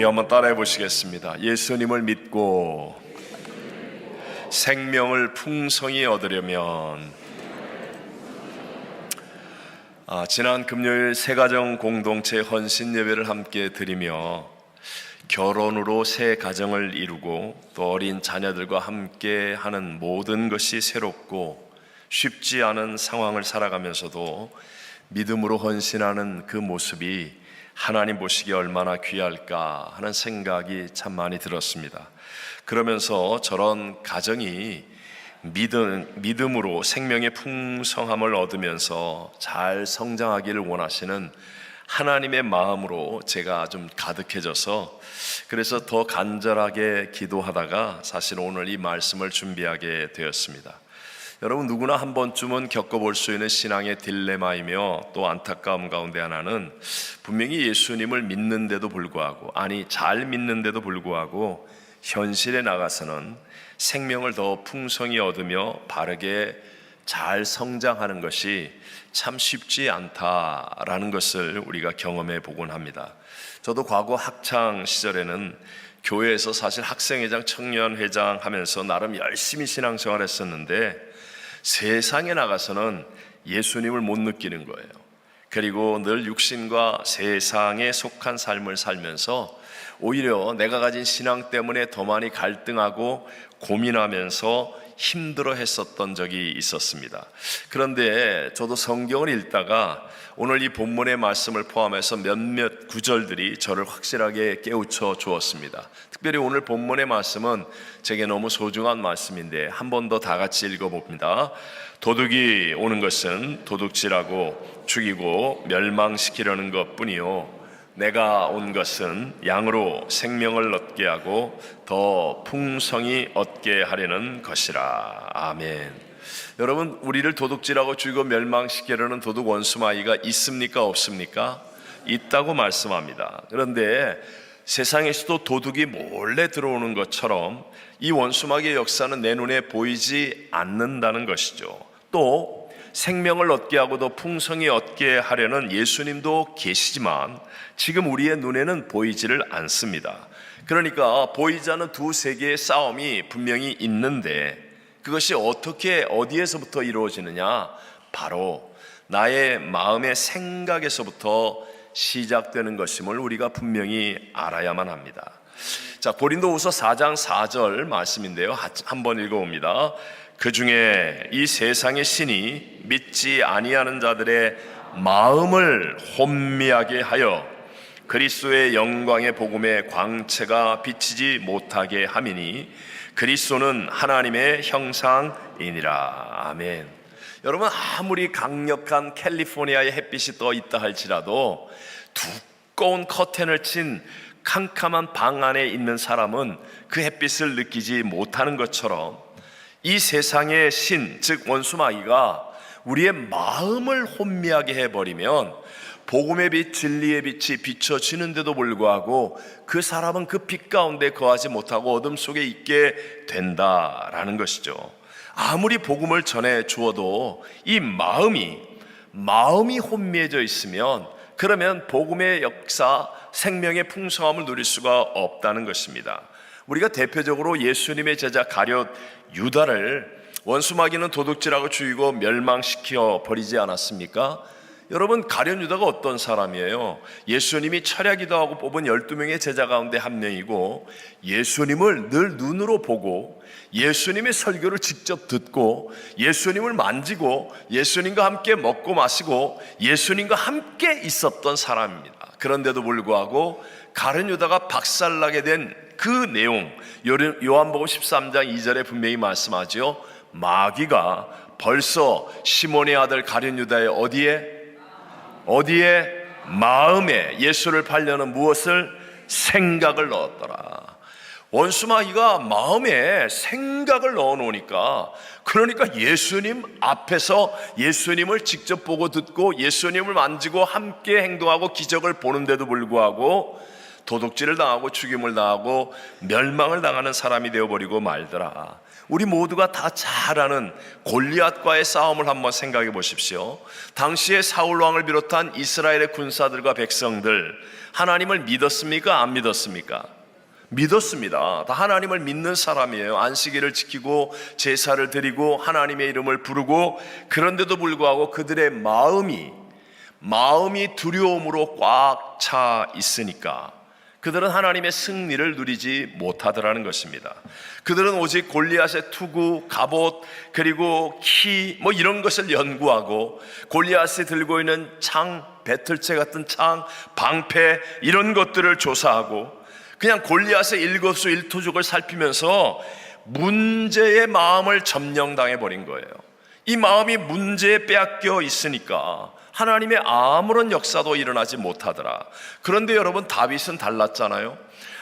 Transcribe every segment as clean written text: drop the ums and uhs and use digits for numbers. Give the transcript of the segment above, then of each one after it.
우리 한번 따라해 보시겠습니다. 예수님을 믿고 생명을 풍성히 얻으려면 지난 금요일 새가정 공동체 헌신 예배를 함께 드리며 결혼으로 새 가정을 이루고 또 어린 자녀들과 함께 하는 모든 것이 새롭고 쉽지 않은 상황을 살아가면서도 믿음으로 헌신하는 그 모습이 하나님 보시기에 얼마나 귀할까 하는 생각이 참 많이 들었습니다. 그러면서 저런 가정이 믿음으로 생명의 풍성함을 얻으면서 잘 성장하기를 원하시는 하나님의 마음으로 제가 좀 가득해져서 그래서 더 간절하게 기도하다가 사실 오늘 이 말씀을 준비하게 되었습니다. 여러분 누구나 한 번쯤은 겪어볼 수 있는 신앙의 딜레마이며 또 안타까움 가운데 하나는 분명히 예수님을 믿는데도 불구하고 잘 믿는데도 불구하고 현실에 나가서는 생명을 더 풍성히 얻으며 바르게 잘 성장하는 것이 참 쉽지 않다라는 것을 우리가 경험해 보곤 합니다. 저도 과거 학창 시절에는 교회에서 사실 학생회장, 청년회장 하면서 나름 열심히 신앙생활 했었는데 세상에 나가서는 예수님을 못 느끼는 거예요. 그리고 늘 육신과 세상에 속한 삶을 살면서 오히려 내가 가진 신앙 때문에 더 많이 갈등하고 고민하면서 힘들어 했었던 적이 있었습니다. 그런데 저도 성경을 읽다가 오늘 이 본문의 말씀을 포함해서 몇몇 구절들이 저를 확실하게 깨우쳐 주었습니다. 특별히 오늘 본문의 말씀은 제게 너무 소중한 말씀인데 한 번 더 다 같이 읽어봅니다. 도둑이 오는 것은 도둑질하고 죽이고 멸망시키려는 것뿐이요 내가 온 것은 양으로 생명을 얻게 하고 더 풍성히 얻게 하려는 것이라. 아멘. 여러분, 우리를 도둑질하고 죽이고 멸망시키려는 도둑 원수마귀가 있습니까 없습니까? 있다고 말씀합니다. 그런데 세상에서도 도둑이 몰래 들어오는 것처럼 이 원수마귀의 역사는 내 눈에 보이지 않는다는 것이죠. 또 생명을 얻게 하고 더 풍성히 얻게 하려는 예수님도 계시지만 지금 우리의 눈에는 보이지를 않습니다. 그러니까 보이지 않는 두 세계의 싸움이 분명히 있는데 그것이 어디에서부터 이루어지느냐? 바로 나의 마음의 생각에서부터 시작되는 것임을 우리가 분명히 알아야만 합니다. 자, 고린도후서 4장 4절 말씀인데요. 한번 읽어봅니다. 그 중에 이 세상의 신이 믿지 아니하는 자들의 마음을 혼미하게 하여 그리스도의 영광의 복음의 광채가 비치지 못하게 함이니 그리스도는 하나님의 형상이니라. 아멘. 여러분 아무리 강력한 캘리포니아의 햇빛이 떠 있다 할지라도 두꺼운 커튼을 친 캄캄한 방 안에 있는 사람은 그 햇빛을 느끼지 못하는 것처럼 이 세상의 신, 즉 원수마귀가 우리의 마음을 혼미하게 해버리면 복음의 빛, 진리의 빛이 비춰지는데도 불구하고 그 사람은 그 빛 가운데 거하지 못하고 어둠 속에 있게 된다라는 것이죠. 아무리 복음을 전해 주어도 이 마음이 혼미해져 있으면 그러면 복음의 역사, 생명의 풍성함을 누릴 수가 없다는 것입니다. 우리가 대표적으로 예수님의 제자 가룟 유다를 원수마귀는 도둑질하고 죽이고 멸망시켜 버리지 않았습니까? 여러분 가룟 유다가 어떤 사람이에요? 예수님이 철야기도 하고 뽑은 12명의 제자 가운데 한 명이고 예수님을 늘 눈으로 보고 예수님의 설교를 직접 듣고 예수님을 만지고 예수님과 함께 먹고 마시고 예수님과 함께 있었던 사람입니다. 그런데도 불구하고 가룟 유다가 박살나게 된 그 내용 요한복음 13장 2절에 분명히 말씀하죠. 마귀가 벌써 시몬의 아들 가룟 유다의 어디에 마음에 예수를 팔려는 무엇을 생각을 넣었더라. 원수마귀가 마음에 생각을 넣어 놓으니까 그러니까 예수님 앞에서 예수님을 직접 보고 듣고 예수님을 만지고 함께 행동하고 기적을 보는데도 불구하고 도둑질을 당하고 죽임을 당하고 멸망을 당하는 사람이 되어버리고 말더라. 우리 모두가 다 잘 아는 골리앗과의 싸움을 한번 생각해 보십시오. 당시에 사울 왕을 비롯한 이스라엘의 군사들과 백성들, 하나님을 믿었습니까? 안 믿었습니까? 믿었습니다. 다 하나님을 믿는 사람이에요. 안식일을 지키고 제사를 드리고 하나님의 이름을 부르고, 그런데도 불구하고 그들의 마음이 두려움으로 꽉 차 있으니까 그들은 하나님의 승리를 누리지 못하더라는 것입니다. 그들은 오직 골리앗의 투구, 갑옷, 그리고 키 이런 것을 연구하고, 골리앗이 들고 있는 창, 배틀채 같은 창, 방패 이런 것들을 조사하고, 그냥 골리앗의 일거수일투족을 살피면서 문제의 마음을 점령당해 버린 거예요. 이 마음이 문제에 빼앗겨 있으니까 하나님의 아무런 역사도 일어나지 못하더라. 그런데 여러분, 다윗은 달랐잖아요.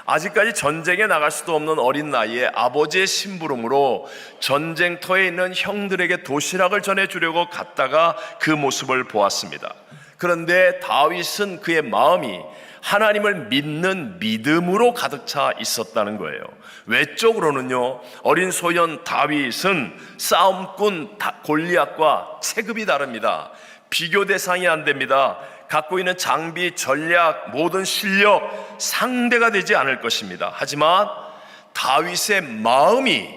아직까지 전쟁에 나갈 수도 없는 어린 나이에 아버지의 심부름으로 전쟁터에 있는 형들에게 도시락을 전해주려고 갔다가 그 모습을 보았습니다. 그런데 다윗은 그의 마음이 하나님을 믿는 믿음으로 가득 차 있었다는 거예요. 외적으로는요, 어린 소년 다윗은 싸움꾼 골리앗과 체급이 다릅니다. 비교 대상이 안 됩니다. 갖고 있는 장비, 전략, 모든 실력 상대가 되지 않을 것입니다. 하지만 다윗의 마음이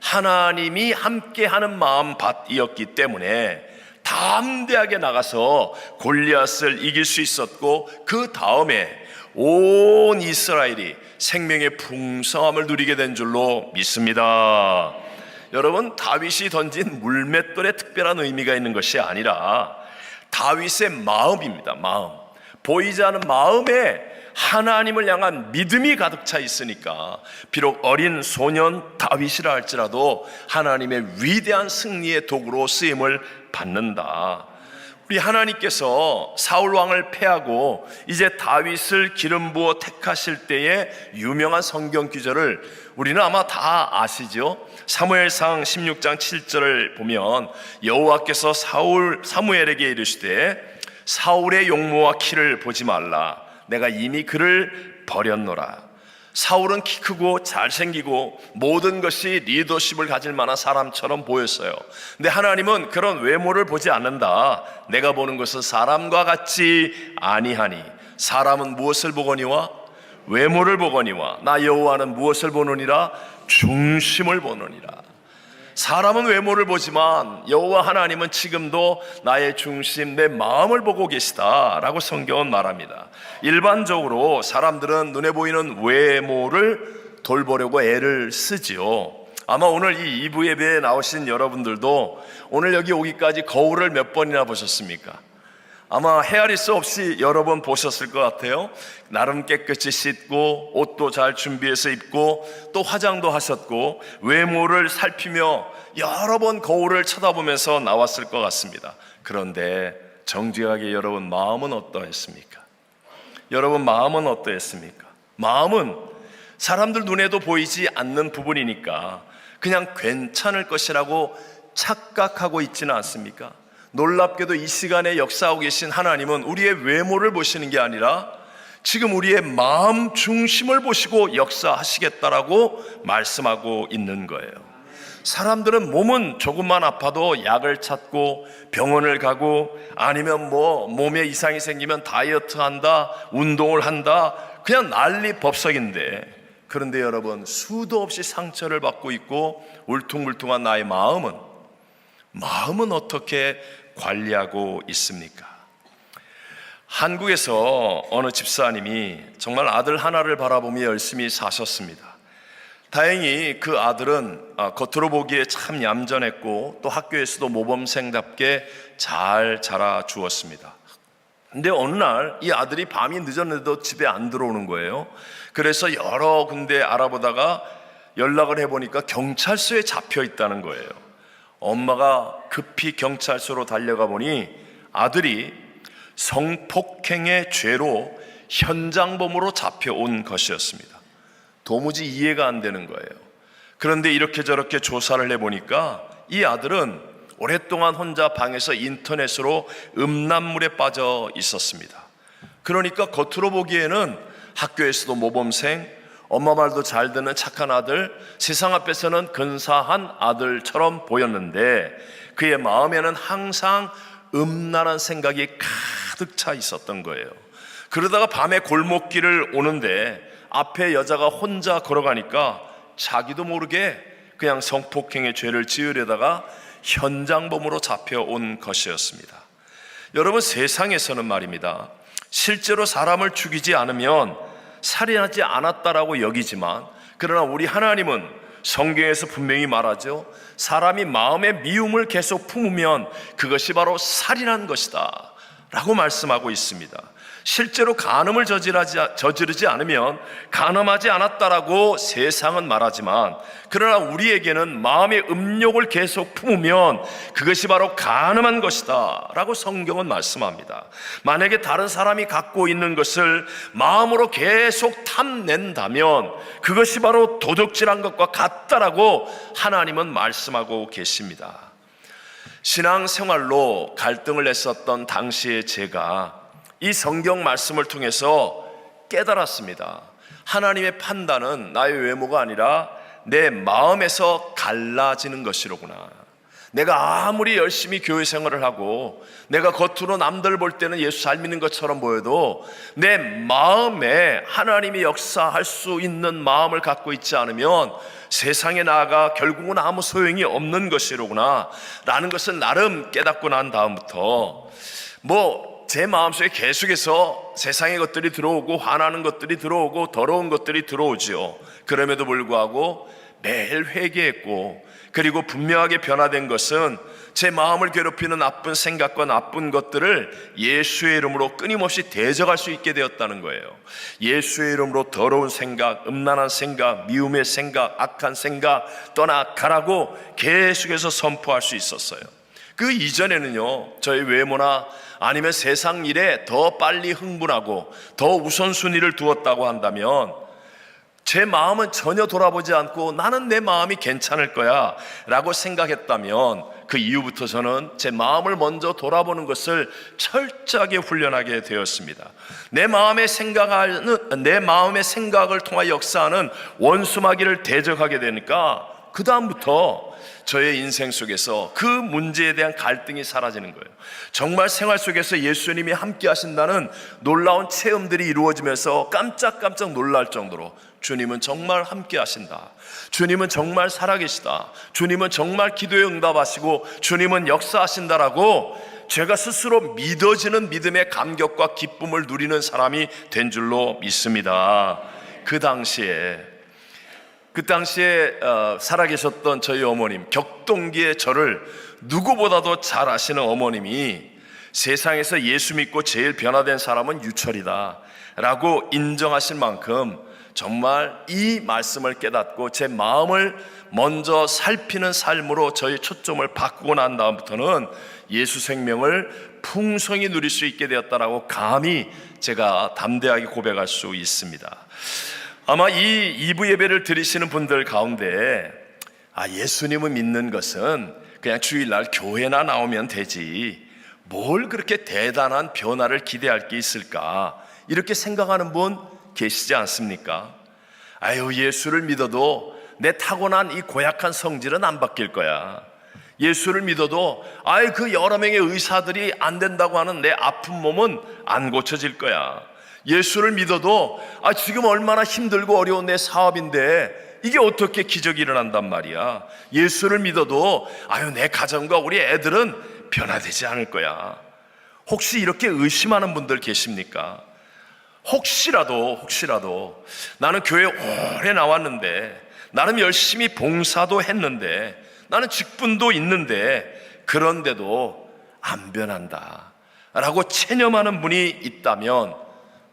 하나님이 함께하는 마음밭이었기 때문에 담대하게 나가서 골리앗을 이길 수 있었고, 그 다음에 온 이스라엘이 생명의 풍성함을 누리게 된 줄로 믿습니다. 여러분, 다윗이 던진 물맷돌에 특별한 의미가 있는 것이 아니라 다윗의 마음입니다. 마음. 보이지 않는 마음에 하나님을 향한 믿음이 가득 차 있으니까 비록 어린 소년 다윗이라 할지라도 하나님의 위대한 승리의 도구로 쓰임을 받는다. 우리 하나님께서 사울 왕을 패하고 이제 다윗을 기름 부어 택하실 때의 유명한 성경 구절을 우리는 아마 다 아시죠? 사무엘상 16장 7절을 보면 여호와께서 사무엘에게 이르시되 사울의 용모와 키를 보지 말라. 내가 이미 그를 버렸노라. 사울은 키 크고 잘생기고 모든 것이 리더십을 가질 만한 사람처럼 보였어요. 근데 하나님은 그런 외모를 보지 않는다. 내가 보는 것은 사람과 같지 아니하니 사람은 무엇을 보거니와 외모를 보거니와 나 여호와는 무엇을 보느니라 중심을 보느니라. 사람은 외모를 보지만 여호와 하나님은 지금도 나의 중심, 내 마음을 보고 계시다라고 성경은 말합니다. 일반적으로 사람들은 눈에 보이는 외모를 돌보려고 애를 쓰지요. 아마 오늘 이 2부 예배에 나오신 여러분들도 오늘 여기 오기까지 거울을 몇 번이나 보셨습니까? 아마 헤아릴 수 없이 여러 번 보셨을 것 같아요. 나름 깨끗이 씻고 옷도 잘 준비해서 입고 또 화장도 하셨고 외모를 살피며 여러 번 거울을 쳐다보면서 나왔을 것 같습니다. 그런데 정직하게 여러분 마음은 어떠했습니까? 여러분 마음은 어떠했습니까? 마음은 사람들 눈에도 보이지 않는 부분이니까 그냥 괜찮을 것이라고 착각하고 있지는 않습니까? 놀랍게도 이 시간에 역사하고 계신 하나님은 우리의 외모를 보시는 게 아니라 지금 우리의 마음 중심을 보시고 역사하시겠다라고 말씀하고 있는 거예요. 사람들은 몸은 조금만 아파도 약을 찾고 병원을 가고 아니면 몸에 이상이 생기면 다이어트 한다, 운동을 한다, 그냥 난리 법석인데, 그런데 여러분 수도 없이 상처를 받고 있고 울퉁불퉁한 나의 마음은 어떻게 관리하고 있습니까? 한국에서 어느 집사님이 정말 아들 하나를 바라보며 열심히 사셨습니다. 다행히 그 아들은 겉으로 보기에 참 얌전했고 또 학교에서도 모범생답게 잘 자라주었습니다. 근데 어느 날 이 아들이 밤이 늦었는데도 집에 안 들어오는 거예요. 그래서 여러 군데 알아보다가 연락을 해보니까 경찰서에 잡혀 있다는 거예요. 엄마가 급히 경찰서로 달려가 보니 아들이 성폭행의 죄로 현장범으로 잡혀온 것이었습니다. 도무지 이해가 안 되는 거예요. 그런데 이렇게 저렇게 조사를 해보니까 이 아들은 오랫동안 혼자 방에서 인터넷으로 음란물에 빠져 있었습니다. 그러니까 겉으로 보기에는 학교에서도 모범생, 엄마 말도 잘 듣는 착한 아들, 세상 앞에서는 근사한 아들처럼 보였는데 그의 마음에는 항상 음란한 생각이 가득 차 있었던 거예요. 그러다가 밤에 골목길을 오는데 앞에 여자가 혼자 걸어가니까 자기도 모르게 그냥 성폭행의 죄를 지으려다가 현장범으로 잡혀온 것이었습니다. 여러분, 세상에서는 말입니다, 실제로 사람을 죽이지 않으면 살인하지 않았다라고 여기지만, 그러나 우리 하나님은 성경에서 분명히 말하죠. 사람이 마음의 미움을 계속 품으면 그것이 바로 살인한 것이다 라고 말씀하고 있습니다. 실제로 간음을 저지르지 않으면 간음하지 않았다라고 세상은 말하지만, 그러나 우리에게는 마음의 음욕을 계속 품으면 그것이 바로 간음한 것이다 라고 성경은 말씀합니다. 만약에 다른 사람이 갖고 있는 것을 마음으로 계속 탐낸다면 그것이 바로 도둑질한 것과 같다라고 하나님은 말씀하고 계십니다. 신앙생활로 갈등을 했었던 당시에 제가 이 성경 말씀을 통해서 깨달았습니다. 하나님의 판단은 나의 외모가 아니라 내 마음에서 갈라지는 것이로구나. 내가 아무리 열심히 교회 생활을 하고 내가 겉으로 남들 볼 때는 예수 잘 믿는 것처럼 보여도 내 마음에 하나님이 역사할 수 있는 마음을 갖고 있지 않으면 세상에 나아가 결국은 아무 소용이 없는 것이로구나 라는 것을 나름 깨닫고 난 다음부터 제 마음속에 계속해서 세상의 것들이 들어오고 화나는 것들이 들어오고 더러운 것들이 들어오죠. 그럼에도 불구하고 매일 회개했고, 그리고 분명하게 변화된 것은 제 마음을 괴롭히는 나쁜 생각과 나쁜 것들을 예수의 이름으로 끊임없이 대적할 수 있게 되었다는 거예요. 예수의 이름으로 더러운 생각, 음란한 생각, 미움의 생각, 악한 생각 떠나가라고 계속해서 선포할 수 있었어요. 그 이전에는요, 저의 외모나 아니면 세상 일에 더 빨리 흥분하고 더 우선순위를 두었다고 한다면 제 마음은 전혀 돌아보지 않고 나는 내 마음이 괜찮을 거야 라고 생각했다면 그 이후부터 저는 제 마음을 먼저 돌아보는 것을 철저하게 훈련하게 되었습니다. 내 마음의 생각을 통하여 역사하는 원수마귀를 대적하게 되니까 그 다음부터 저의 인생 속에서 그 문제에 대한 갈등이 사라지는 거예요. 정말 생활 속에서 예수님이 함께 하신다는 놀라운 체험들이 이루어지면서 깜짝깜짝 놀랄 정도로 주님은 정말 함께 하신다, 주님은 정말 살아계시다, 주님은 정말 기도에 응답하시고 주님은 역사하신다라고 제가 스스로 믿어지는 믿음의 감격과 기쁨을 누리는 사람이 된 줄로 믿습니다. 그 당시에 살아계셨던 저희 어머님, 격동기의 저를 누구보다도 잘 아시는 어머님이 세상에서 예수 믿고 제일 변화된 사람은 유철이다 라고 인정하실 만큼 정말 이 말씀을 깨닫고 제 마음을 먼저 살피는 삶으로 저의 초점을 바꾸고 난 다음부터는 예수 생명을 풍성히 누릴 수 있게 되었다라고 감히 제가 담대하게 고백할 수 있습니다. 아마 이 2부 예배를 드리시는 분들 가운데 예수님을 믿는 것은 그냥 주일날 교회나 나오면 되지 뭘 그렇게 대단한 변화를 기대할 게 있을까, 이렇게 생각하는 분 계시지 않습니까? 예수를 믿어도 내 타고난 이 고약한 성질은 안 바뀔 거야. 예수를 믿어도 그 여러 명의 의사들이 안 된다고 하는 내 아픈 몸은 안 고쳐질 거야. 예수를 믿어도 지금 얼마나 힘들고 어려운 내 사업인데 이게 어떻게 기적이 일어난단 말이야. 예수를 믿어도 내 가정과 우리 애들은 변화되지 않을 거야. 혹시 이렇게 의심하는 분들 계십니까? 혹시라도 나는 교회 오래 나왔는데, 나는 열심히 봉사도 했는데, 나는 직분도 있는데 그런데도 안 변한다 라고 체념하는 분이 있다면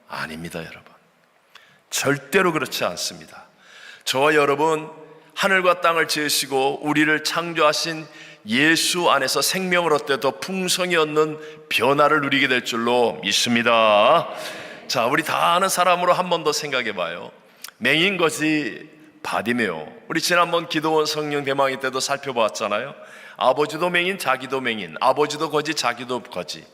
아닙니다, 여러분. 절대로 그렇지 않습니다. 저와 여러분, 하늘과 땅을 지으시고 우리를 창조하신 예수 안에서 생명을 얻되 더 풍성히 얻는 변화를 누리게 될 줄로 믿습니다. 자, 우리 다 아는 사람으로 한 번 더 생각해 봐요. 맹인 거지 바디메오. 우리 지난번 기도원 성령 대망의 때도 살펴봤잖아요. 아버지도 맹인, 자기도 맹인, 아버지도 거지, 자기도 거지.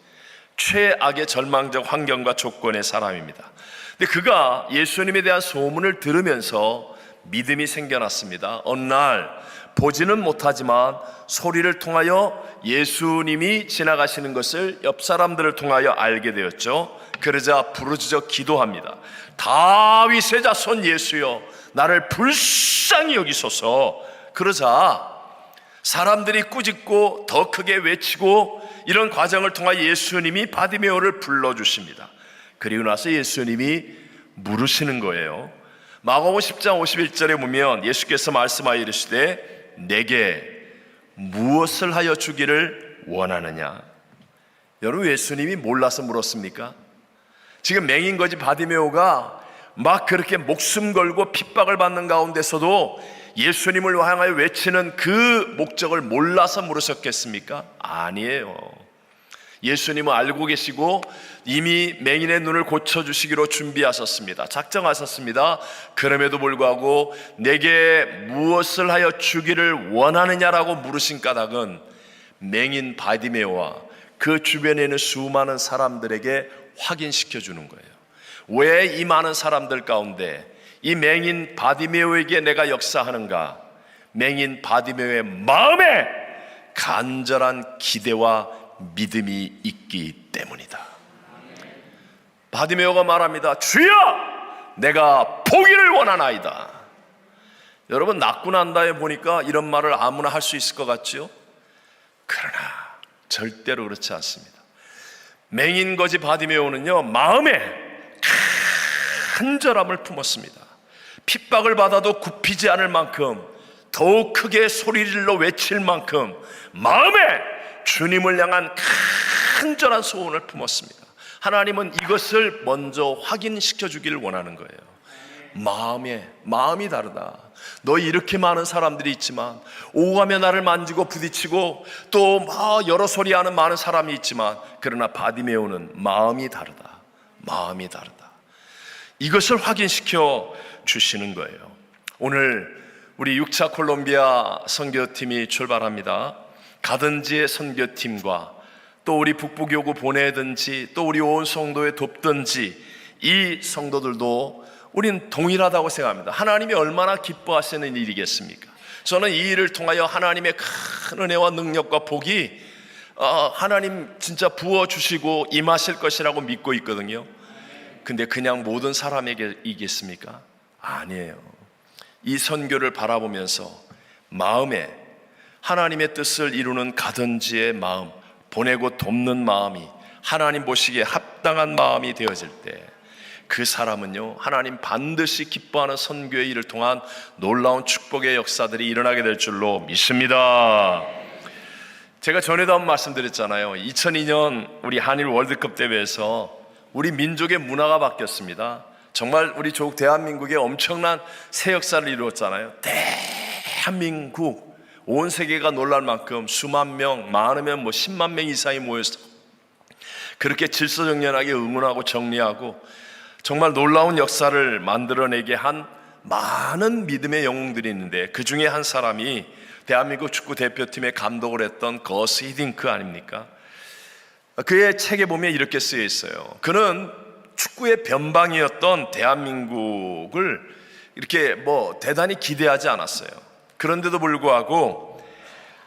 최악의 절망적 환경과 조건의 사람입니다. 근데 그가 예수님에 대한 소문을 들으면서 믿음이 생겨났습니다. 어느 날 보지는 못하지만 소리를 통하여 예수님이 지나가시는 것을 옆 사람들을 통하여 알게 되었죠. 그러자 부르짖어 기도합니다. 다윗의 자손 예수여, 나를 불쌍히 여기소서. 그러자 사람들이 꾸짖고 더 크게 외치고, 이런 과정을 통하여 예수님이 바디메오를 불러주십니다. 그리고 나서 예수님이 물으시는 거예요. 마가복음 10장 51절에 보면 예수께서 말씀하여 이르시되 내게 무엇을 하여 주기를 원하느냐. 여러분, 예수님이 몰라서 물었습니까? 지금 맹인거지 바디메오가 막 그렇게 목숨 걸고 핍박을 받는 가운데서도 예수님을 향하여 외치는 그 목적을 몰라서 물으셨겠습니까? 아니에요. 예수님은 알고 계시고 이미 맹인의 눈을 고쳐주시기로 준비하셨습니다. 작정하셨습니다. 그럼에도 불구하고 내게 무엇을 하여 주기를 원하느냐라고 물으신 까닭은 맹인 바디메오와 그 주변에 있는 수많은 사람들에게 확인시켜 주는 거예요. 왜 이 많은 사람들 가운데 이 맹인 바디메오에게 내가 역사하는가? 맹인 바디메오의 마음에 간절한 기대와 믿음이 있기 때문이다. 바디메오가 말합니다. 주여, 내가 보기를 원하나이다. 여러분, 낫고 난 다음에 보니까 이런 말을 아무나 할 수 있을 것 같죠? 그러나 절대로 그렇지 않습니다. 맹인거지 바디메오는요, 마음에 간절함을 품었습니다. 핍박을 받아도 굽히지 않을 만큼, 더욱 크게 소리질러 외칠 만큼 마음에 주님을 향한 간절한 소원을 품었습니다. 하나님은 이것을 먼저 확인시켜 주기를 원하는 거예요. 마음이 다르다. 너 이렇게 많은 사람들이 있지만, 오가며 나를 만지고 부딪히고 또 여러 소리 하는 많은 사람이 있지만, 그러나 바디메오는 마음이 다르다. 마음이 다르다. 이것을 확인시켜 주시는 거예요. 오늘 우리 6차 콜롬비아 선교팀이 출발합니다. 가든지의 선교팀과 또 우리 북부교구 보내든지 또 우리 온 성도에 돕든지, 이 성도들도 우리는 동일하다고 생각합니다. 하나님이 얼마나 기뻐하시는 일이겠습니까? 저는 이 일을 통하여 하나님의 큰 은혜와 능력과 복이 하나님 진짜 부어주시고 임하실 것이라고 믿고 있거든요. 근데 그냥 모든 사람에게 이겠습니까? 아니에요. 이 선교를 바라보면서 마음에 하나님의 뜻을 이루는 가든지의 마음, 보내고 돕는 마음이 하나님 보시기에 합당한 마음이 되어질 때, 그 사람은요, 하나님 반드시 기뻐하는 선교의 일을 통한 놀라운 축복의 역사들이 일어나게 될 줄로 믿습니다. 제가 전에도 한번 말씀드렸잖아요. 2002년 우리 한일 월드컵 대회에서 우리 민족의 문화가 바뀌었습니다. 정말 우리 조국 대한민국에 엄청난 새 역사를 이루었잖아요. 대한민국 온 세계가 놀랄 만큼 수만 명, 많으면 10만 명 이상이 모여서 그렇게 질서정연하게 응원하고 정리하고 정말 놀라운 역사를 만들어내게 한 많은 믿음의 영웅들이 있는데, 그 중에 한 사람이 대한민국 축구 대표팀의 감독을 했던 거스 히딩크 아닙니까? 그의 책에 보면 이렇게 쓰여 있어요. 그는 축구의 변방이었던 대한민국을 이렇게 대단히 기대하지 않았어요. 그런데도 불구하고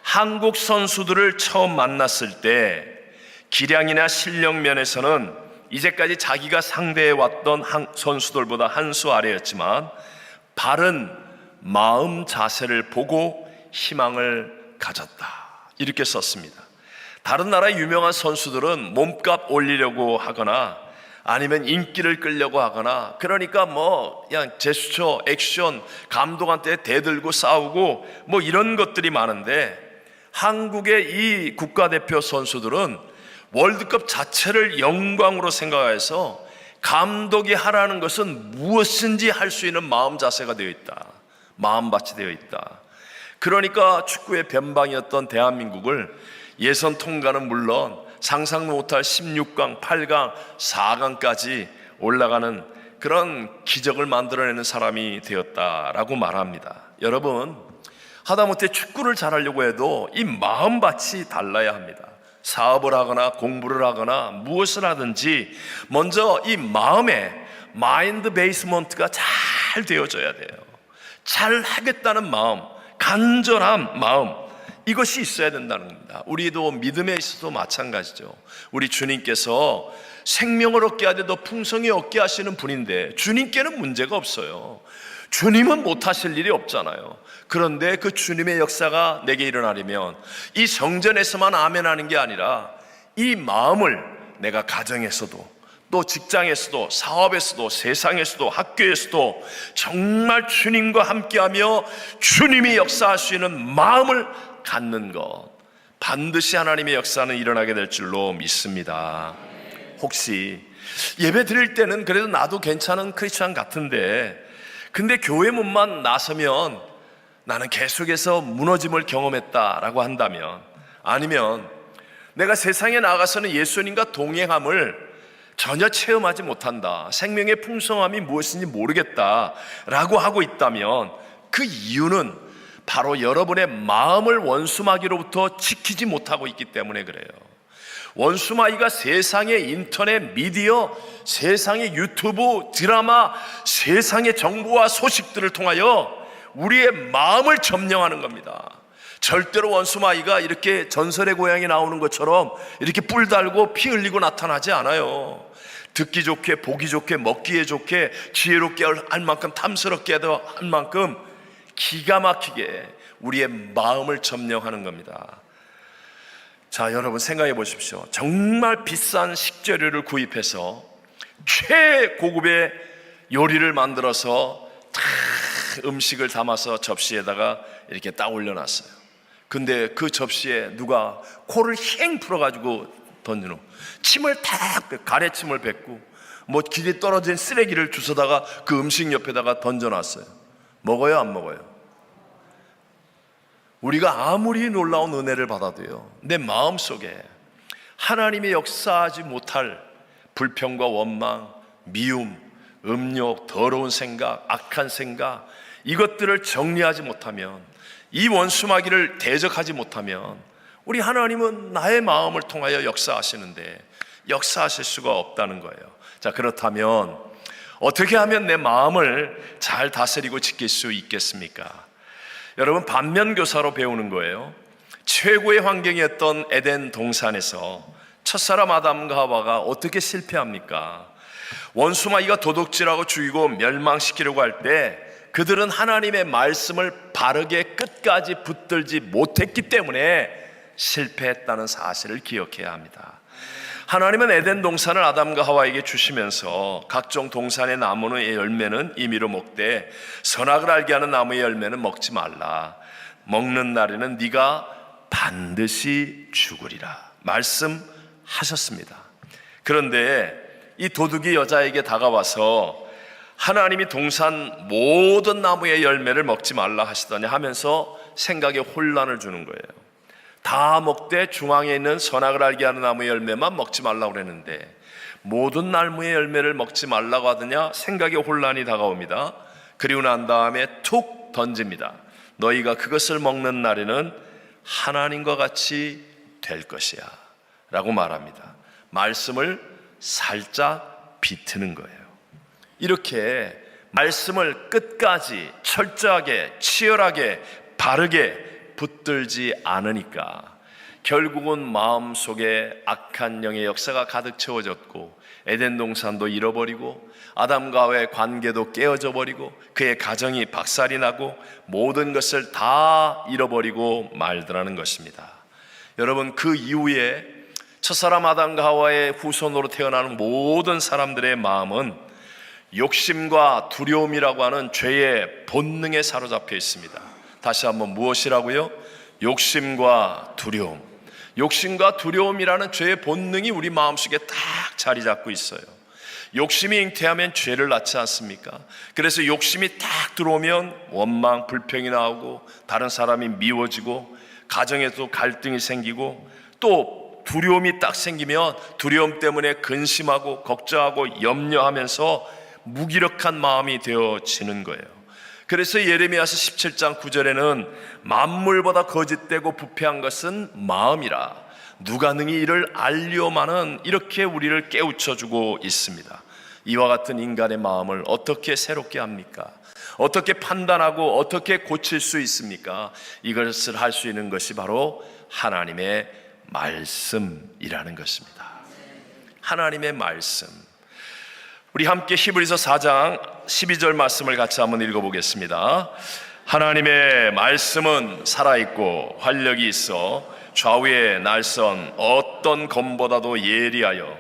한국 선수들을 처음 만났을 때 기량이나 실력 면에서는 이제까지 자기가 상대해왔던 선수들보다 한 수 아래였지만, 바른 마음 자세를 보고 희망을 가졌다, 이렇게 썼습니다. 다른 나라의 유명한 선수들은 몸값 올리려고 하거나 아니면 인기를 끌려고 하거나, 그러니까 그냥 제스처, 액션, 감독한테 대들고 싸우고 이런 것들이 많은데, 한국의 이 국가대표 선수들은 월드컵 자체를 영광으로 생각해서 감독이 하라는 것은 무엇인지 할 수 있는 마음 자세가 되어 있다. 마음밭이 되어 있다. 그러니까 축구의 변방이었던 대한민국을 예선 통과는 물론 상상도 못할 16강, 8강, 4강까지 올라가는 그런 기적을 만들어내는 사람이 되었다라고 말합니다. 여러분, 하다못해 축구를 잘하려고 해도 이 마음밭이 달라야 합니다. 사업을 하거나 공부를 하거나 무엇을 하든지 먼저 이 마음에 마인드 베이스먼트가 잘 되어져야 돼요. 잘 하겠다는 마음, 간절한 마음, 이것이 있어야 된다는 겁니다. 우리도 믿음에 있어도 마찬가지죠. 우리 주님께서 생명을 얻게 하되 더 풍성히 얻게 하시는 분인데 주님께는 문제가 없어요. 주님은 못하실 일이 없잖아요. 그런데 그 주님의 역사가 내게 일어나려면 이 성전에서만 아멘하는 게 아니라 이 마음을 내가 가정에서도 또 직장에서도 사업에서도 세상에서도 학교에서도 정말 주님과 함께하며 주님이 역사할 수 있는 마음을 갖는 것, 반드시 하나님의 역사는 일어나게 될 줄로 믿습니다. 혹시 예배 드릴 때는 그래도 나도 괜찮은 크리스찬 같은데 근데 교회 문만 나서면 나는 계속해서 무너짐을 경험했다라고 한다면, 아니면 내가 세상에 나가서는 예수님과 동행함을 전혀 체험하지 못한다, 생명의 풍성함이 무엇인지 모르겠다라고 하고 있다면 그 이유는 바로 여러분의 마음을 원수마귀로부터 지키지 못하고 있기 때문에 그래요. 원수마귀가 세상의 인터넷 미디어, 세상의 유튜브, 드라마, 세상의 정보와 소식들을 통하여 우리의 마음을 점령하는 겁니다. 절대로 원수마귀가 이렇게 전설의 고향에 나오는 것처럼 이렇게 뿔 달고 피 흘리고 나타나지 않아요. 듣기 좋게, 보기 좋게, 먹기에 좋게, 지혜롭게 할 만큼, 탐스럽게 할 만큼 기가 막히게 우리의 마음을 점령하는 겁니다. 자, 여러분 생각해 보십시오. 정말 비싼 식재료를 구입해서 최고급의 요리를 만들어서 다 음식을 담아서 접시에다가 이렇게 딱 올려놨어요. 근데 그 접시에 누가 코를 행 풀어가지고 던지노, 침을 탁, 가래침을 뱉고 뭐 길에 떨어진 쓰레기를 주워다가 그 음식 옆에다가 던져놨어요. 먹어요, 안 먹어요? 우리가 아무리 놀라운 은혜를 받아도요, 내 마음속에 하나님의 역사하지 못할 불평과 원망, 미움, 음욕, 더러운 생각, 악한 생각, 이것들을 정리하지 못하면, 이 원수마귀를 대적하지 못하면 우리 하나님은 나의 마음을 통하여 역사하시는데 역사하실 수가 없다는 거예요. 자, 그렇다면 어떻게 하면 내 마음을 잘 다스리고 지킬 수 있겠습니까? 여러분, 반면교사로 배우는 거예요. 최고의 환경이었던 에덴 동산에서 첫사람 아담과 하와가 어떻게 실패합니까? 원수마귀가 도둑질하고 죽이고 멸망시키려고 할 때 그들은 하나님의 말씀을 바르게 끝까지 붙들지 못했기 때문에 실패했다는 사실을 기억해야 합니다. 하나님은 에덴 동산을 아담과 하와에게 주시면서 각종 동산의 나무의 열매는 임의로 먹되 선악을 알게 하는 나무의 열매는 먹지 말라. 먹는 날에는 네가 반드시 죽으리라 말씀하셨습니다. 그런데 이 도둑이 여자에게 다가와서 하나님이 동산 모든 나무의 열매를 먹지 말라 하시더니 하면서 생각에 혼란을 주는 거예요. 다 먹되 중앙에 있는 선악을 알게 하는 나무의 열매만 먹지 말라고 그랬는데 모든 나무의 열매를 먹지 말라고 하더냐, 생각에 혼란이 다가옵니다. 그리고 난 다음에 툭 던집니다. 너희가 그것을 먹는 날에는 하나님과 같이 될 것이야 라고 말합니다. 말씀을 살짝 비트는 거예요. 이렇게 말씀을 끝까지 철저하게, 치열하게, 바르게 붙들지 않으니까 결국은 마음속에 악한 영의 역사가 가득 채워졌고 에덴 동산도 잃어버리고 아담과 하와의 관계도 깨어져 버리고 그의 가정이 박살이 나고 모든 것을 다 잃어버리고 말더라는 것입니다. 여러분, 그 이후에 첫사람 아담과 하와의 후손으로 태어나는 모든 사람들의 마음은 욕심과 두려움이라고 하는 죄의 본능에 사로잡혀 있습니다. 다시 한번, 무엇이라고요? 욕심과 두려움. 욕심과 두려움이라는 죄의 본능이 우리 마음속에 딱 자리 잡고 있어요. 욕심이 잉태하면 죄를 낳지 않습니까? 그래서 욕심이 딱 들어오면 원망, 불평이 나오고 다른 사람이 미워지고 가정에도 갈등이 생기고 또 두려움이 딱 생기면 두려움 때문에 근심하고 걱정하고 염려하면서 무기력한 마음이 되어지는 거예요. 그래서 예레미야서 17장 9절에는 만물보다 거짓되고 부패한 것은 마음이라 누가 능히 이를 알려마는 이렇게 우리를 깨우쳐주고 있습니다. 이와 같은 인간의 마음을 어떻게 새롭게 합니까? 어떻게 판단하고 어떻게 고칠 수 있습니까? 이것을 할 수 있는 것이 바로 하나님의 말씀이라는 것입니다. 하나님의 말씀. 우리 함께 히브리서 4장 12절 말씀을 같이 한번 읽어보겠습니다. 하나님의 말씀은 살아있고 활력이 있어 좌우의 날선 어떤 검보다도 예리하여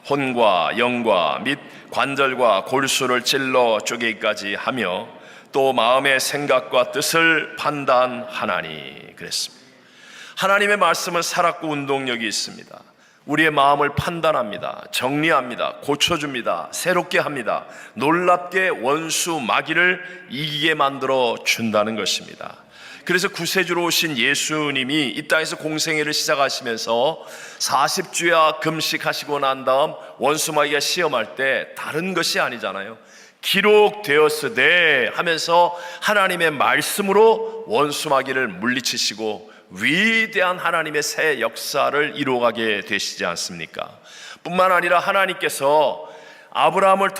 혼과 영과 및 관절과 골수를 찔러 쪼개기까지 하며 또 마음의 생각과 뜻을 판단하나니 그랬습니다. 하나님의 말씀은 살았고 운동력이 있습니다. 우리의 마음을 판단합니다. 정리합니다. 고쳐줍니다. 새롭게 합니다. 놀랍게 원수 마귀를 이기게 만들어 준다는 것입니다. 그래서 구세주로 오신 예수님이 이 땅에서 공생애를 시작하시면서 40주야 금식하시고 난 다음 원수 마귀가 시험할 때 다른 것이 아니잖아요. 기록되었으되 하면서 하나님의 말씀으로 원수 마귀를 물리치시고 위대한 하나님의 새 역사를 이루어가게 되시지 않습니까? 뿐만 아니라 하나님께서 아브라함을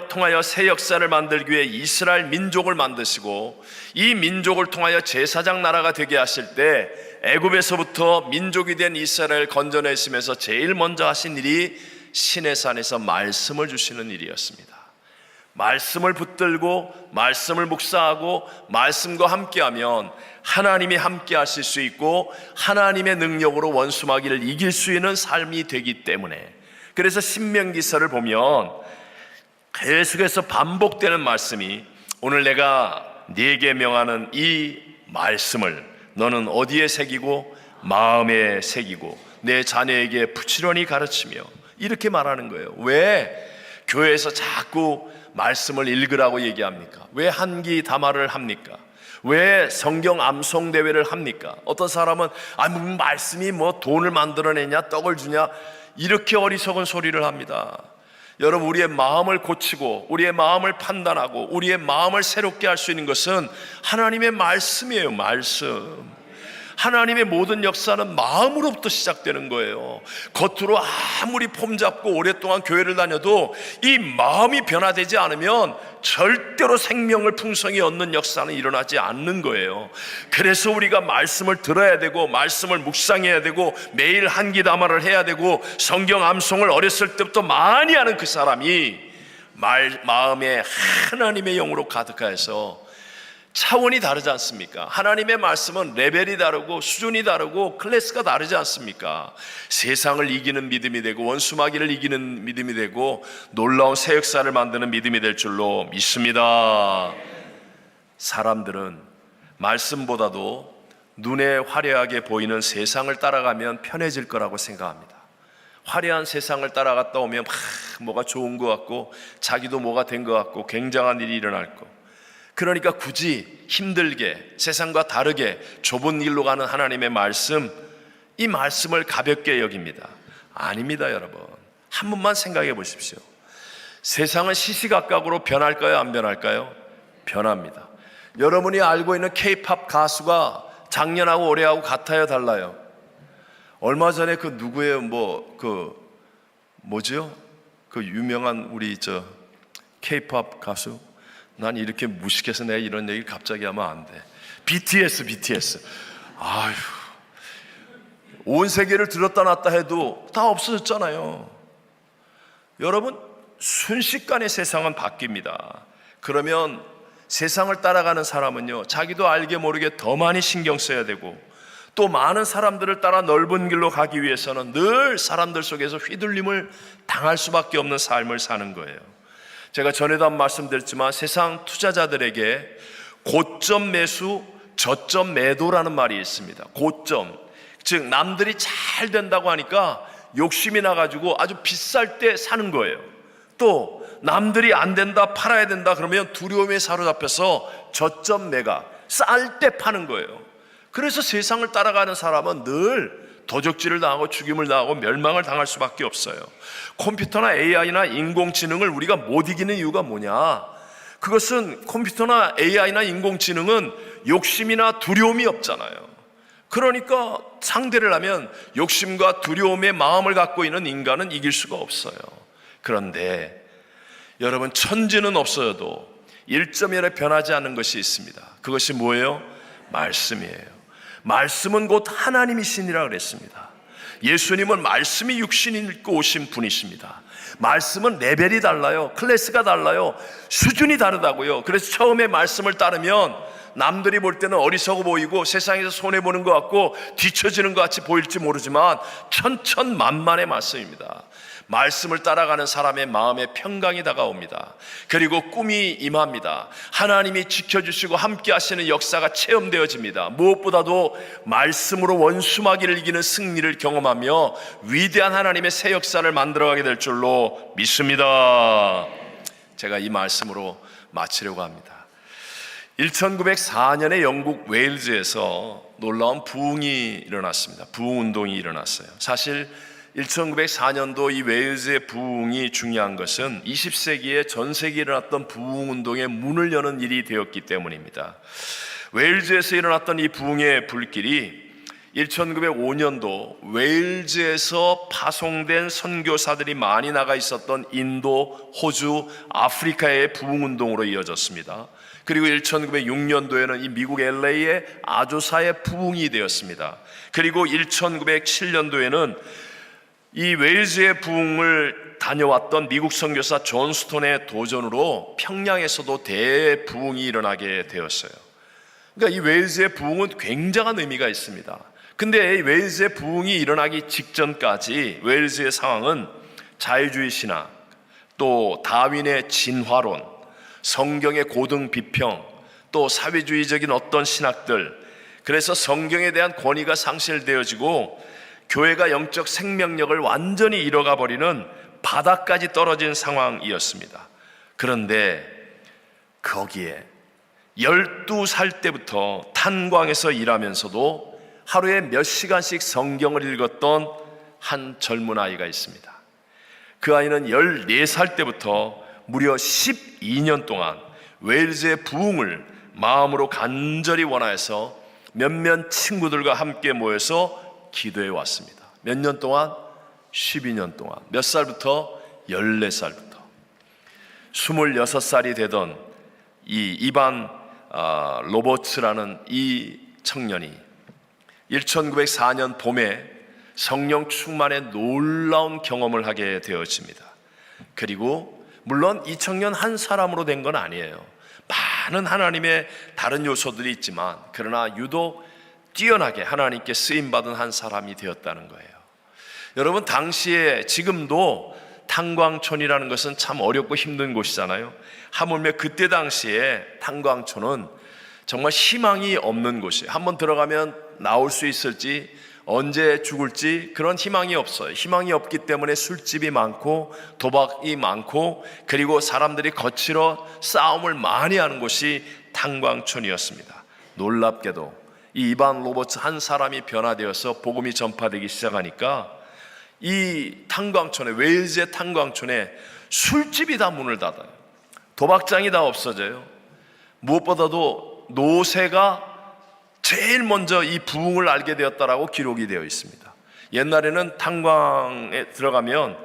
통하여 새 역사를 만들기 위해 이스라엘 민족을 만드시고 이 민족을 통하여 제사장 나라가 되게 하실 때 애굽에서부터 민족이 된 이스라엘을 건져내시면서 제일 먼저 하신 일이 시내산에서 말씀을 주시는 일이었습니다. 말씀을 붙들고 말씀을 묵상하고 말씀과 함께하면 하나님이 함께 하실 수 있고 하나님의 능력으로 원수 마귀를 이길 수 있는 삶이 되기 때문에, 그래서 신명기서를 보면 계속해서 반복되는 말씀이 오늘 내가 네게 명하는 이 말씀을 너는 어디에 새기고 마음에 새기고 내 자녀에게 부지런히 가르치며 이렇게 말하는 거예요. 왜 교회에서 자꾸 말씀을 읽으라고 얘기합니까? 왜 한기 담화를 합니까? 왜 성경 암송 대회를 합니까? 어떤 사람은 말씀이 뭐 돈을 만들어내냐 떡을 주냐 이렇게 어리석은 소리를 합니다. 여러분, 우리의 마음을 고치고 우리의 마음을 판단하고 우리의 마음을 새롭게 할 수 있는 것은 하나님의 말씀이에요. 말씀. 하나님의 모든 역사는 마음으로부터 시작되는 거예요. 겉으로 아무리 폼잡고 오랫동안 교회를 다녀도 이 마음이 변화되지 않으면 절대로 생명을 풍성히 얻는 역사는 일어나지 않는 거예요. 그래서 우리가 말씀을 들어야 되고 말씀을 묵상해야 되고 매일 한기담화를 해야 되고 성경 암송을 어렸을 때부터 많이 하는 그 사람이 마음에 하나님의 영으로 가득하여서 차원이 다르지 않습니까? 하나님의 말씀은 레벨이 다르고 수준이 다르고 클래스가 다르지 않습니까? 세상을 이기는 믿음이 되고 원수 마귀를 이기는 믿음이 되고 놀라운 새 역사를 만드는 믿음이 될 줄로 믿습니다. 사람들은 말씀보다도 눈에 화려하게 보이는 세상을 따라가면 편해질 거라고 생각합니다. 화려한 세상을 따라갔다 오면 뭐가 좋은 것 같고 자기도 뭐가 된 것 같고 굉장한 일이 일어날 거. 그러니까 굳이 힘들게 세상과 다르게 좁은 길로 가는 하나님의 말씀, 이 말씀을 가볍게 여깁니다. 아닙니다. 여러분, 한 번만 생각해 보십시오. 세상은 시시각각으로 변할까요? 안 변할까요? 변합니다. 여러분이 알고 있는 K-팝 가수가 작년하고 올해하고 같아요? 달라요? 얼마 전에 그 누구예요? 뭐죠? 그 유명한 우리 K-팝 가수, 난 이렇게 무식해서 내가 이런 얘기를 갑자기 하면 안 돼. BTS. 아휴, 온 세계를 들었다 놨다 해도 다 없어졌잖아요. 여러분, 순식간에 세상은 바뀝니다. 그러면 세상을 따라가는 사람은요, 자기도 알게 모르게 더 많이 신경 써야 되고 또 많은 사람들을 따라 넓은 길로 가기 위해서는 늘 사람들 속에서 휘둘림을 당할 수밖에 없는 삶을 사는 거예요. 제가 전에도 한 말씀드렸지만 세상 투자자들에게 고점 매수, 저점 매도라는 말이 있습니다. 고점, 즉 남들이 잘 된다고 하니까 욕심이 나가지고 아주 비쌀 때 사는 거예요. 또 남들이 안 된다, 팔아야 된다 그러면 두려움에 사로잡혀서 저점 매가, 쌀 때 파는 거예요. 그래서 세상을 따라가는 사람은 늘 도적질을 당하고 죽임을 당하고 멸망을 당할 수밖에 없어요. 컴퓨터나 AI나 인공지능을 우리가 못 이기는 이유가 뭐냐? 그것은 컴퓨터나 AI나 인공지능은 욕심이나 두려움이 없잖아요. 그러니까 상대를 하면 욕심과 두려움의 마음을 갖고 있는 인간은 이길 수가 없어요. 그런데 여러분, 천지는 없어도 1.1에 변하지 않는 것이 있습니다. 그것이 뭐예요? 말씀이에요. 말씀은 곧 하나님이시니라 그랬습니다. 예수님은 말씀이 육신이 입고 오신 분이십니다. 말씀은 레벨이 달라요. 클래스가 달라요. 수준이 다르다고요. 그래서 처음에 말씀을 따르면 남들이 볼 때는 어리석어 보이고 세상에서 손해보는 것 같고 뒤처지는 것 같이 보일지 모르지만 천천만만의 말씀입니다. 말씀을 따라가는 사람의 마음에 평강이 다가옵니다. 그리고 꿈이 임합니다. 하나님이 지켜주시고 함께 하시는 역사가 체험되어집니다. 무엇보다도 말씀으로 원수마귀를 이기는 승리를 경험하며 위대한 하나님의 새 역사를 만들어가게 될 줄로 믿습니다. 제가 이 말씀으로 마치려고 합니다. 1904년에 영국 웨일즈에서 놀라운 부흥이 일어났습니다. 부흥운동이 일어났어요. 사실 1904년도 이 웨일즈의 부흥이 중요한 것은 20세기에 전 세계에 일어났던 부흥운동의 문을 여는 일이 되었기 때문입니다. 웨일즈에서 일어났던 이 부흥의 불길이 1905년도 웨일즈에서 파송된 선교사들이 많이 나가 있었던 인도, 호주, 아프리카의 부흥운동으로 이어졌습니다. 그리고 1906년도에는 이 미국 LA의 아조사의 부흥이 되었습니다. 그리고 1907년도에는 이 웨일즈의 부흥을 다녀왔던 미국 선교사 존 스톤의 도전으로 평양에서도 대부흥이 일어나게 되었어요. 그러니까 이 웨일즈의 부흥은 굉장한 의미가 있습니다. 근데 이 웨일즈의 부흥이 일어나기 직전까지 웨일즈의 상황은 자유주의 신학, 또 다윈의 진화론, 성경의 고등 비평, 또 사회주의적인 어떤 신학들, 그래서 성경에 대한 권위가 상실되어지고 교회가 영적 생명력을 완전히 잃어가 버리는 바닥까지 떨어진 상황이었습니다. 그런데 거기에 12살 때부터 탄광에서 일하면서도 하루에 몇 시간씩 성경을 읽었던 한 젊은 아이가 있습니다. 그 아이는 14살 때부터 무려 12년 동안 웨일즈의 부흥을 마음으로 간절히 원하여서 몇몇 친구들과 함께 모여서 기도해 왔습니다. 몇 년 동안? 12년 동안. 몇 살부터? 14살부터. 26살이 되던 이 이반 로버츠라는 이 청년이 1904년 봄에 성령 충만의 놀라운 경험을 하게 되어집니다. 그리고 물론 이 청년 한 사람으로 된 건 아니에요. 많은 하나님의 다른 요소들이 있지만 그러나 유독 뛰어나게 하나님께 쓰임받은 한 사람이 되었다는 거예요. 여러분, 당시에 지금도 탄광촌이라는 것은 참 어렵고 힘든 곳이잖아요. 하물며 그때 당시에 탄광촌은 정말 희망이 없는 곳이에요. 한번 들어가면 나올 수 있을지, 언제 죽을지 그런 희망이 없어요. 희망이 없기 때문에 술집이 많고 도박이 많고 그리고 사람들이 거칠어 싸움을 많이 하는 곳이 탄광촌이었습니다. 놀랍게도 이 이반 로버츠 한 사람이 변화되어서 복음이 전파되기 시작하니까 이 탄광촌에, 웨일즈의 탄광촌에 술집이 다 문을 닫아요. 도박장이 다 없어져요. 무엇보다도 노새가 제일 먼저 이 부흥을 알게 되었다라고 기록이 되어 있습니다. 옛날에는 탄광에 들어가면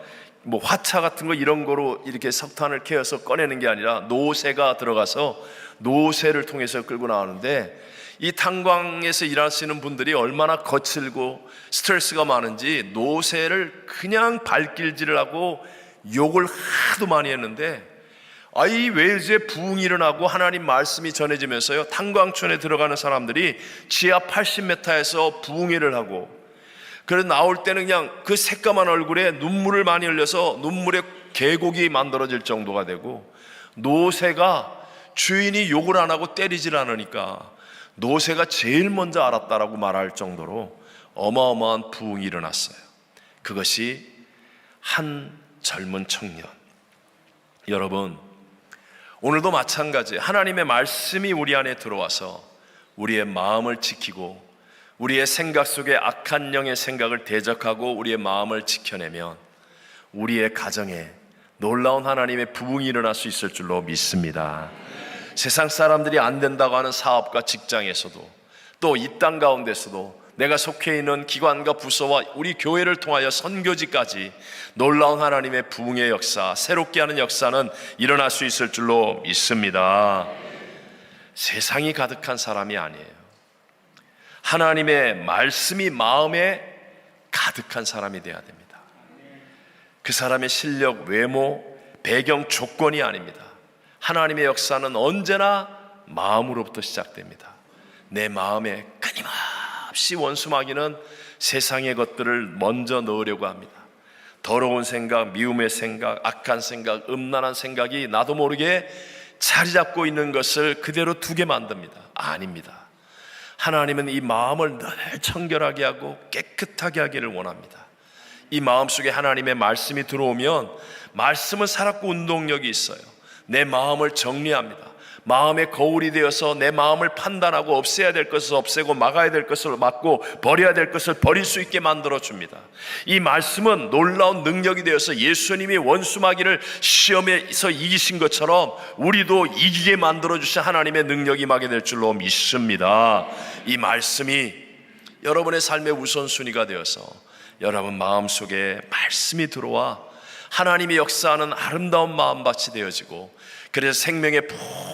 뭐 화차 같은 거 이런 거로 이렇게 석탄을 캐어서 꺼내는 게 아니라 노새가 들어가서 노새를 통해서 끌고 나오는데 이 탄광에서 일하시는 분들이 얼마나 거칠고 스트레스가 많은지 노새를 그냥 발길질을 하고 욕을 하도 많이 했는데 이 웨일즈의 부흥이 일어나고 하나님 말씀이 전해지면서요, 탄광촌에 들어가는 사람들이 지하 80m에서 부흥회를 하고 그래서 나올 때는 그냥 그 새까만 얼굴에 눈물을 많이 흘려서 눈물의 계곡이 만들어질 정도가 되고 노새가 주인이 욕을 안 하고 때리질 않으니까 노새가 제일 먼저 알았다라고 말할 정도로 어마어마한 부흥이 일어났어요. 그것이 한 젊은 청년. 여러분, 오늘도 마찬가지 하나님의 말씀이 우리 안에 들어와서 우리의 마음을 지키고 우리의 생각 속에 악한 영의 생각을 대적하고 우리의 마음을 지켜내면 우리의 가정에 놀라운 하나님의 부흥이 일어날 수 있을 줄로 믿습니다. 세상 사람들이 안 된다고 하는 사업과 직장에서도 또 이 땅 가운데서도 내가 속해 있는 기관과 부서와 우리 교회를 통하여 선교지까지 놀라운 하나님의 부흥의 역사, 새롭게 하는 역사는 일어날 수 있을 줄로 믿습니다. 세상이 가득한 사람이 아니에요. 하나님의 말씀이 마음에 가득한 사람이 되어야 됩니다. 그 사람의 실력, 외모, 배경, 조건이 아닙니다. 하나님의 역사는 언제나 마음으로부터 시작됩니다. 내 마음에 끊임없이 원수마귀는 세상의 것들을 먼저 넣으려고 합니다. 더러운 생각, 미움의 생각, 악한 생각, 음란한 생각이 나도 모르게 자리 잡고 있는 것을 그대로 두게 만듭니다. 아닙니다. 하나님은 이 마음을 늘 청결하게 하고 깨끗하게 하기를 원합니다. 이 마음속에 하나님의 말씀이 들어오면 말씀은 살았고 운동력이 있어요. 내 마음을 정리합니다. 마음의 거울이 되어서 내 마음을 판단하고 없애야 될 것을 없애고 막아야 될 것을 막고 버려야 될 것을 버릴 수 있게 만들어줍니다. 이 말씀은 놀라운 능력이 되어서 예수님이 원수마귀를 시험에서 이기신 것처럼 우리도 이기게 만들어주신 하나님의 능력이 임하게 될 줄로 믿습니다. 이 말씀이 여러분의 삶의 우선순위가 되어서 여러분 마음속에 말씀이 들어와 하나님이 역사하는 아름다운 마음밭이 되어지고, 그래서 생명의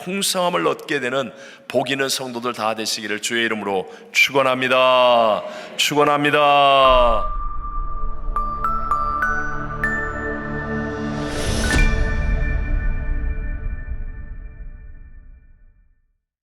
풍성함을 얻게 되는 복 있는 성도들 다 되시기를 주의 이름으로 축원합니다. 축원합니다.